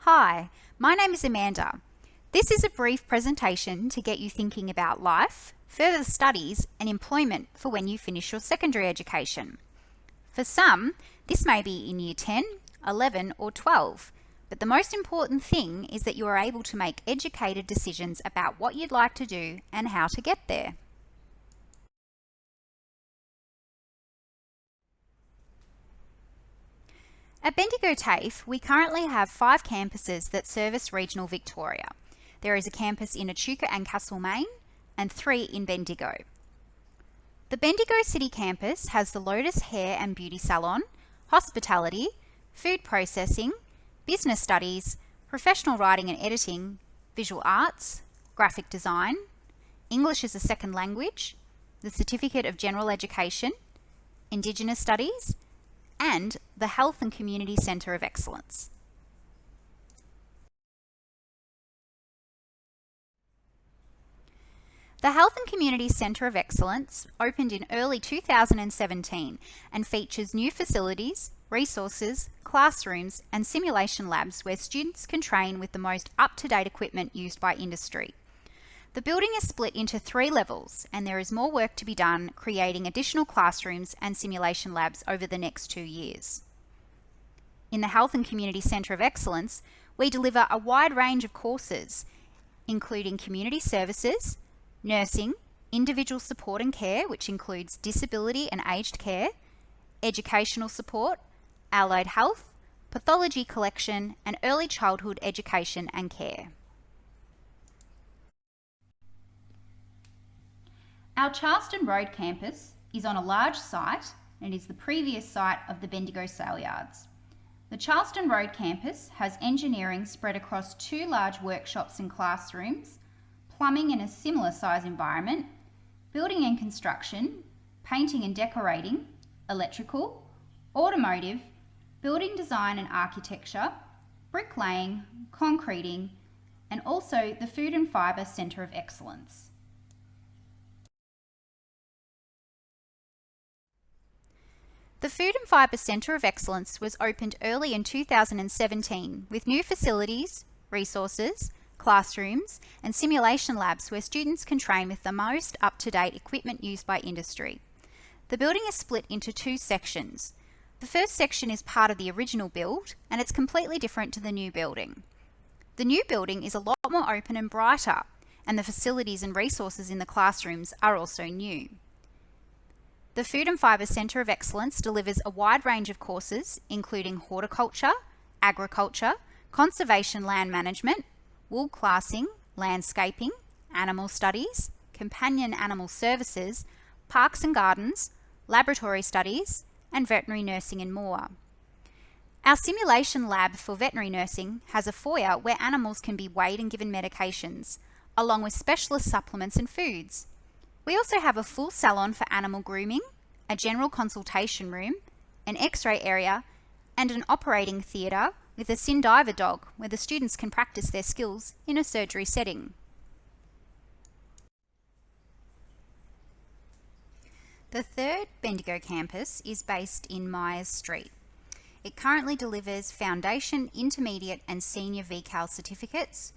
Hi, my name is Amanda. This is a brief presentation to get you thinking about life, further studies and employment for when you finish your secondary education. For some, this may be in Year 10, 11 or 12, but the most important thing is that you are able to make educated decisions about what you'd like to do and how to get there. At BendigoTAFE, we currently have 5 campuses that service regional Victoria. There is a campus in Echuca and Castlemaine and 3 in Bendigo. The Bendigo City campus has the Lotus Hair and Beauty Salon, hospitality, food processing, business studies, professional writing and editing, visual arts, graphic design, English as a second language, the Certificate of General Education, Indigenous Studies, and the Health and Community Centre of Excellence. The Health and Community Centre of Excellence opened in early 2017 and features new facilities, resources, classrooms and simulation labs where students can train with the most up-to-date equipment used by industry. The building is split into 3 levels and there is more work to be done creating additional classrooms and simulation labs over the next 2 years. In the Health and Community Centre of Excellence, we deliver a wide range of courses, including community services, nursing, individual support and care, which includes disability and aged care, educational support, allied health, pathology collection, and early childhood education and care. Our Charleston Road campus is on a large site and is the previous site of the Bendigo Sale Yards. The Charleston Road campus has engineering spread across 2 large workshops and classrooms, plumbing in a similar size environment, building and construction, painting and decorating, electrical, automotive, building design and architecture, bricklaying, concreting, and also the Food and Fibre Centre of Excellence. The Food and Fibre Centre of Excellence was opened early in 2017 with new facilities, resources, classrooms and simulation labs where students can train with the most up-to-date equipment used by industry. The building is split into 2 sections. The first section is part of the original build and it's completely different to the new building. The new building is a lot more open and brighter and the facilities and resources in the classrooms are also new. The Food and Fibre Centre of Excellence delivers a wide range of courses including horticulture, agriculture, conservation land management, wool classing, landscaping, animal studies, companion animal services, parks and gardens, laboratory studies, and veterinary nursing and more. Our simulation lab for veterinary nursing has a foyer where animals can be weighed and given medications, along with specialist supplements and foods. We also have a full salon for animal grooming, a general consultation room, an X-ray area, and an operating theatre with a Sin Diver dog where the students can practice their skills in a surgery setting. The third Bendigo campus is based in Myers Street. It currently delivers foundation, intermediate and senior VCAL certificates,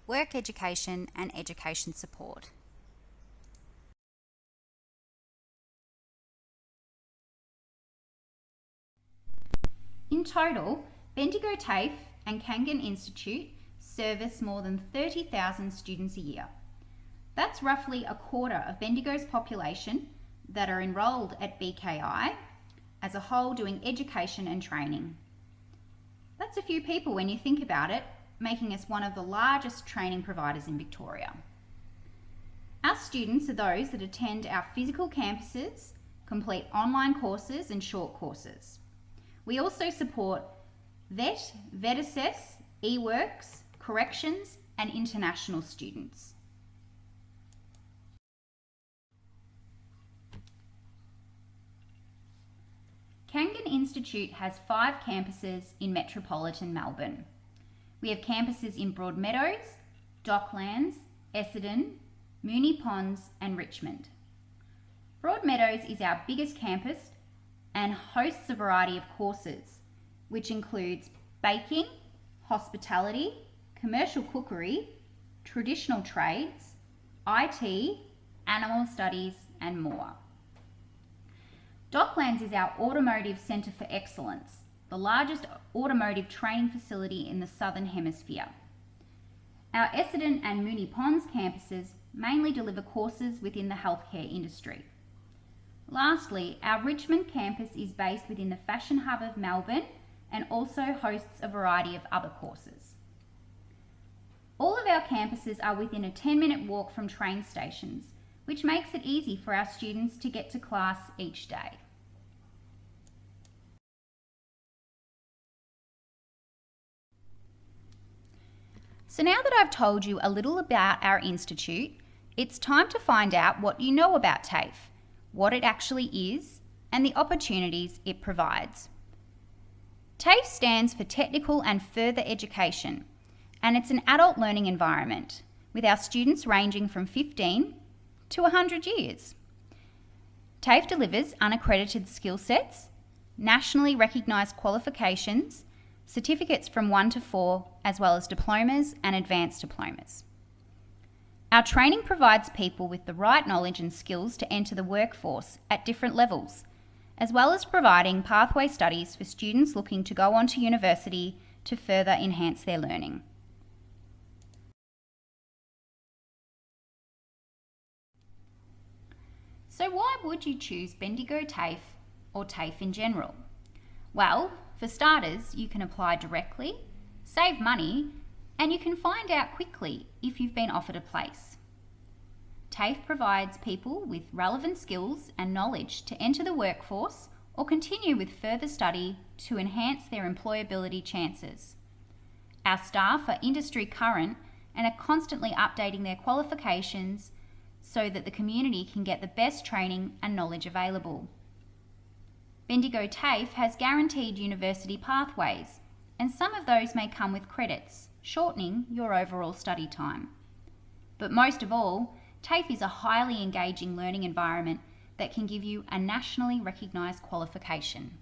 work education and education support. In total, BendigoTAFE and Kangan Institute service more than 30,000 students a year. That's roughly a quarter of Bendigo's population that are enrolled at BKI as a whole doing education and training. That's a few people when you think about it, making us one of the largest training providers in Victoria. Our students are those that attend our physical campuses, complete online courses and short courses. We also support VET, VETassess, eWorks, corrections and international students. Kangan Institute has 5 campuses in metropolitan Melbourne. We have campuses in Broadmeadows, Docklands, Essendon, Moonee Ponds and Richmond. Broadmeadows is our biggest campus and hosts a variety of courses, which includes baking, hospitality, commercial cookery, traditional trades, IT, animal studies, and more. Docklands is our automotive centre for excellence, the largest automotive training facility in the Southern Hemisphere. Our Essendon and Moonee Ponds campuses mainly deliver courses within the healthcare industry. Lastly, our Richmond campus is based within the fashion hub of Melbourne and also hosts a variety of other courses. All of our campuses are within a 10-minute walk from train stations, which makes it easy for our students to get to class each day. So now that I've told you a little about our institute, it's time to find out what you know about TAFE, what it actually is, and the opportunities it provides. TAFE stands for Technical and Further Education, and it's an adult learning environment with our students ranging from 15 to 100 years. TAFE delivers unaccredited skill sets, nationally recognised qualifications, certificates from 1 to 4, as well as diplomas and advanced diplomas. Our training provides people with the right knowledge and skills to enter the workforce at different levels, as well as providing pathway studies for students looking to go on to university to further enhance their learning. So why would you choose BendigoTAFE or TAFE in general? Well, for starters, you can apply directly, save money, and you can find out quickly if you've been offered a place. TAFE provides people with relevant skills and knowledge to enter the workforce or continue with further study to enhance their employability chances. Our staff are industry current and are constantly updating their qualifications so that the community can get the best training and knowledge available. BendigoTAFE has guaranteed university pathways, and some of those may come with credits, shortening your overall study time. But most of all, TAFE is a highly engaging learning environment that can give you a nationally recognised qualification.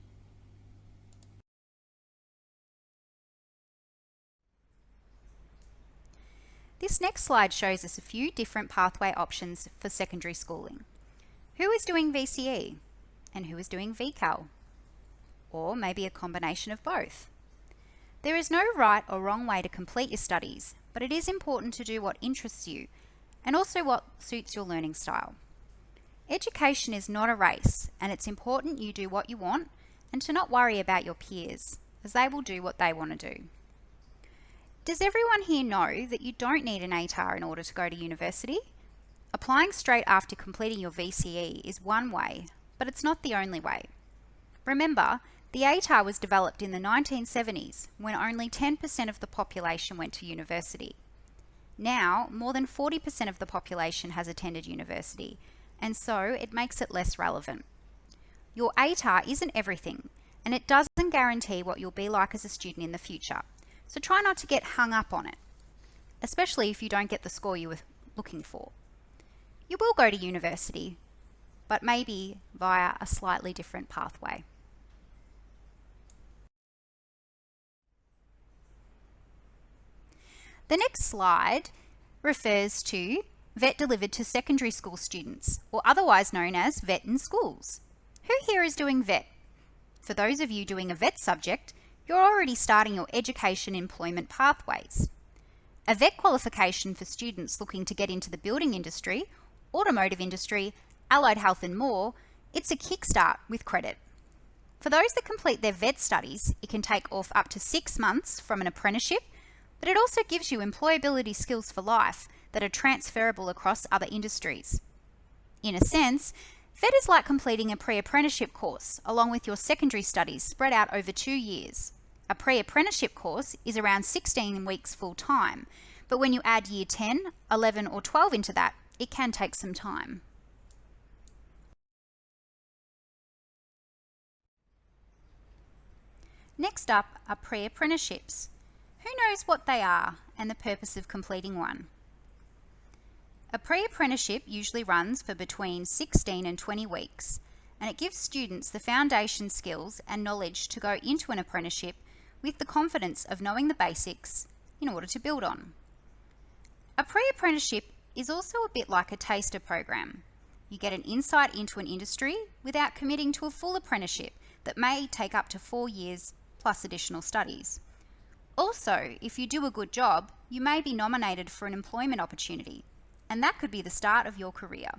This next slide shows us a few different pathway options for secondary schooling. Who is doing VCE and who is doing VCAL? Or maybe a combination of both. There is no right or wrong way to complete your studies, but it is important to do what interests you and also what suits your learning style. Education is not a race, and it's important you do what you want and to not worry about your peers, as they will do what they want to do. Does everyone here know that you don't need an ATAR in order to go to university? Applying straight after completing your VCE is one way, but it's not the only way. Remember, the ATAR was developed in the 1970s when only 10% of the population went to university. Now, more than 40% of the population has attended university, and so it makes it less relevant. Your ATAR isn't everything, and it doesn't guarantee what you'll be like as a student in the future, so try not to get hung up on it, especially if you don't get the score you were looking for. You will go to university, but maybe via a slightly different pathway. The next slide refers to VET delivered to secondary school students, or otherwise known as VET in schools. Who here is doing VET? For those of you doing a VET subject, you're already starting your education employment pathways. A VET qualification for students looking to get into the building industry, automotive industry, allied health and more, it's a kickstart with credit. For those that complete their VET studies, it can take off up to 6 months from an apprenticeship, but it also gives you employability skills for life that are transferable across other industries. In a sense, VET is like completing a pre-apprenticeship course along with your secondary studies spread out over 2 years. A pre-apprenticeship course is around 16 weeks full time, but when you add year 10, 11 or 12 into that, it can take some time. Next up are pre-apprenticeships. Who knows what they are and the purpose of completing one? A pre-apprenticeship usually runs for between 16 and 20 weeks, and it gives students the foundation skills and knowledge to go into an apprenticeship with the confidence of knowing the basics in order to build on. A pre-apprenticeship is also a bit like a taster program. You get an insight into an industry without committing to a full apprenticeship that may take up to 4 years plus additional studies. Also, if you do a good job, you may be nominated for an employment opportunity, and that could be the start of your career.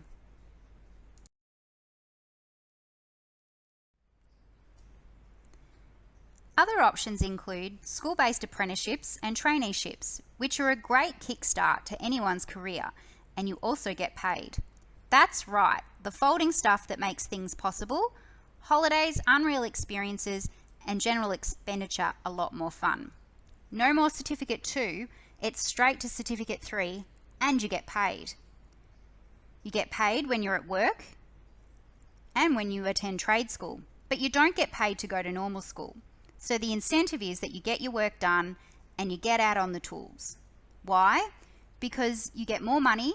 Other options include school-based apprenticeships and traineeships, which are a great kickstart to anyone's career, and you also get paid. That's right, the folding stuff that makes things possible, holidays, unreal experiences, and general expenditure a lot more fun. No more Certificate 2, it's straight to Certificate 3, and you get paid. You get paid when you're at work and when you attend trade school, but you don't get paid to go to normal school. So the incentive is that you get your work done and you get out on the tools. Why? Because you get more money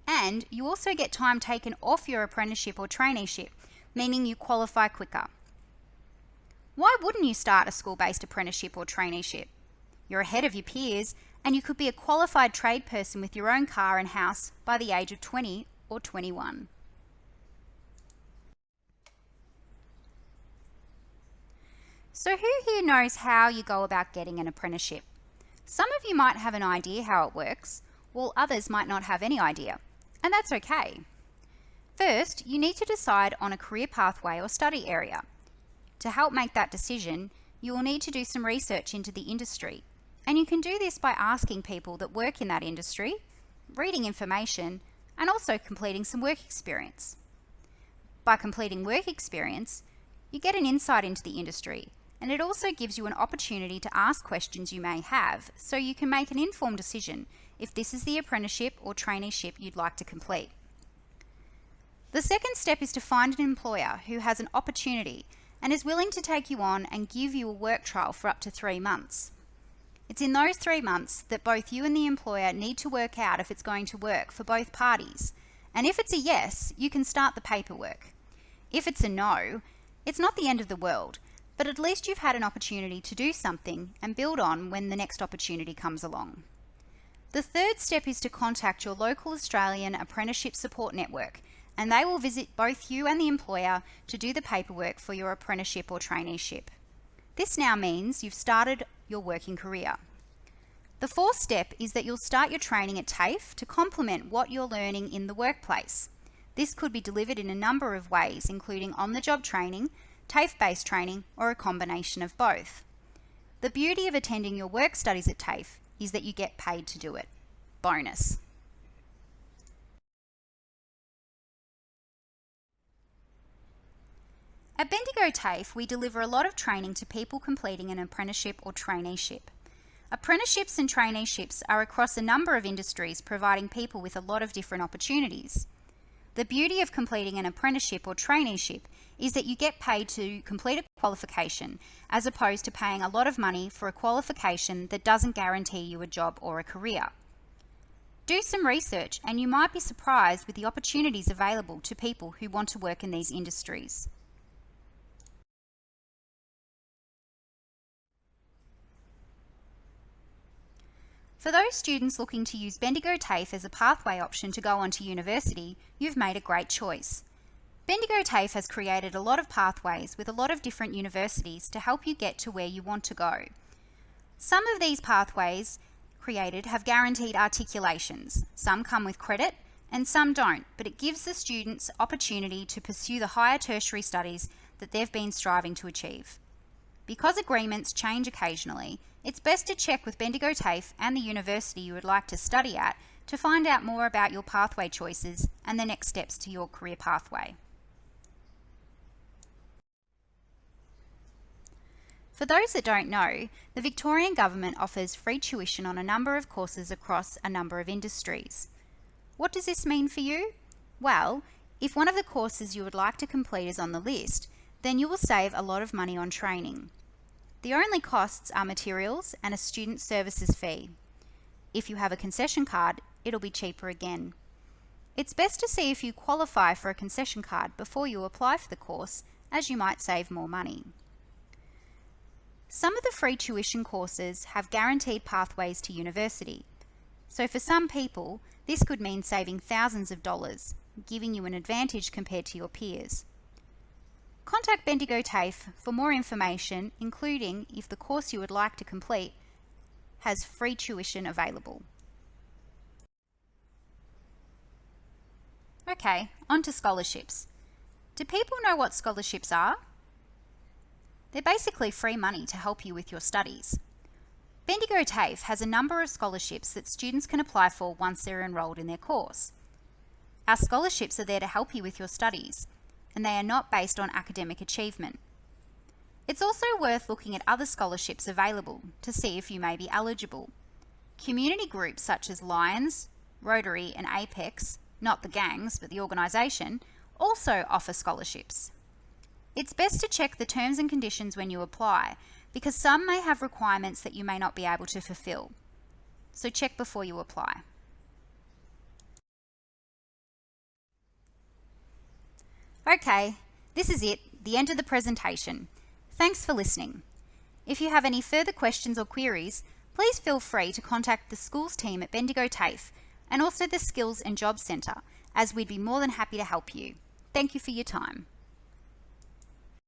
and you also get time taken off your apprenticeship or traineeship, meaning you qualify quicker. Why wouldn't you start a school-based apprenticeship or traineeship? You're ahead of your peers and you could be a qualified trade person with your own car and house by the age of 20 or 21. So who here knows how you go about getting an apprenticeship? Some of you might have an idea how it works, while others might not have any idea, and that's okay. First, you need to decide on a career pathway or study area. To help make that decision, you will need to do some research into the industry, and you can do this by asking people that work in that industry, reading information, and also completing some work experience. By completing work experience, you get an insight into the industry, and it also gives you an opportunity to ask questions you may have so you can make an informed decision if this is the apprenticeship or traineeship you'd like to complete. The second step is to find an employer who has an opportunity and is willing to take you on and give you a work trial for up to 3 months. It's in those 3 months that both you and the employer need to work out if it's going to work for both parties, and if it's a yes, you can start the paperwork. If it's a no, it's not the end of the world, but at least you've had an opportunity to do something and build on when the next opportunity comes along. The third step is to contact your local Australian apprenticeship support network, and they will visit both you and the employer to do the paperwork for your apprenticeship or traineeship. This now means you've started your working career. The fourth step is that you'll start your training at TAFE to complement what you're learning in the workplace. This could be delivered in a number of ways, including on-the-job training, TAFE-based training, or a combination of both. The beauty of attending your work studies at TAFE is that you get paid to do it. Bonus. At BendigoTAFE, we deliver a lot of training to people completing an apprenticeship or traineeship. Apprenticeships and traineeships are across a number of industries, providing people with a lot of different opportunities. The beauty of completing an apprenticeship or traineeship is that you get paid to complete a qualification, as opposed to paying a lot of money for a qualification that doesn't guarantee you a job or a career. Do some research and you might be surprised with the opportunities available to people who want to work in these industries. For those students looking to use BendigoTAFE as a pathway option to go on to university, you've made a great choice. BendigoTAFE has created a lot of pathways with a lot of different universities to help you get to where you want to go. Some of these pathways created have guaranteed articulations. Some come with credit and some don't, but it gives the students opportunity to pursue the higher tertiary studies that they've been striving to achieve. Because agreements change occasionally, it's best to check with BendigoTAFE and the university you would like to study at to find out more about your pathway choices and the next steps to your career pathway. For those that don't know, the Victorian Government offers free tuition on a number of courses across a number of industries. What does this mean for you? Well, if one of the courses you would like to complete is on the list, then you will save a lot of money on training. The only costs are materials and a student services fee. If you have a concession card, it'll be cheaper again. It's best to see if you qualify for a concession card before you apply for the course, as you might save more money. Some of the free tuition courses have guaranteed pathways to university. So for some people, this could mean saving thousands of dollars, giving you an advantage compared to your peers. Contact BendigoTAFE for more information, including if the course you would like to complete has free tuition available. Okay, on to scholarships. Do people know what scholarships are? They're basically free money to help you with your studies. BendigoTAFE has a number of scholarships that students can apply for once they're enrolled in their course. Our scholarships are there to help you with your studies, and they are not based on academic achievement. It's also worth looking at other scholarships available to see if you may be eligible. Community groups such as Lions, Rotary and Apex, not the gangs but the organisation, also offer scholarships. It's best to check the terms and conditions when you apply, because some may have requirements that you may not be able to fulfill. So check before you apply. Okay, this is it, the end of the presentation. Thanks for listening. If you have any further questions or queries, please feel free to contact the schools team at BendigoTAFE and also the Skills and Jobs Centre, as we'd be more than happy to help you. Thank you for your time.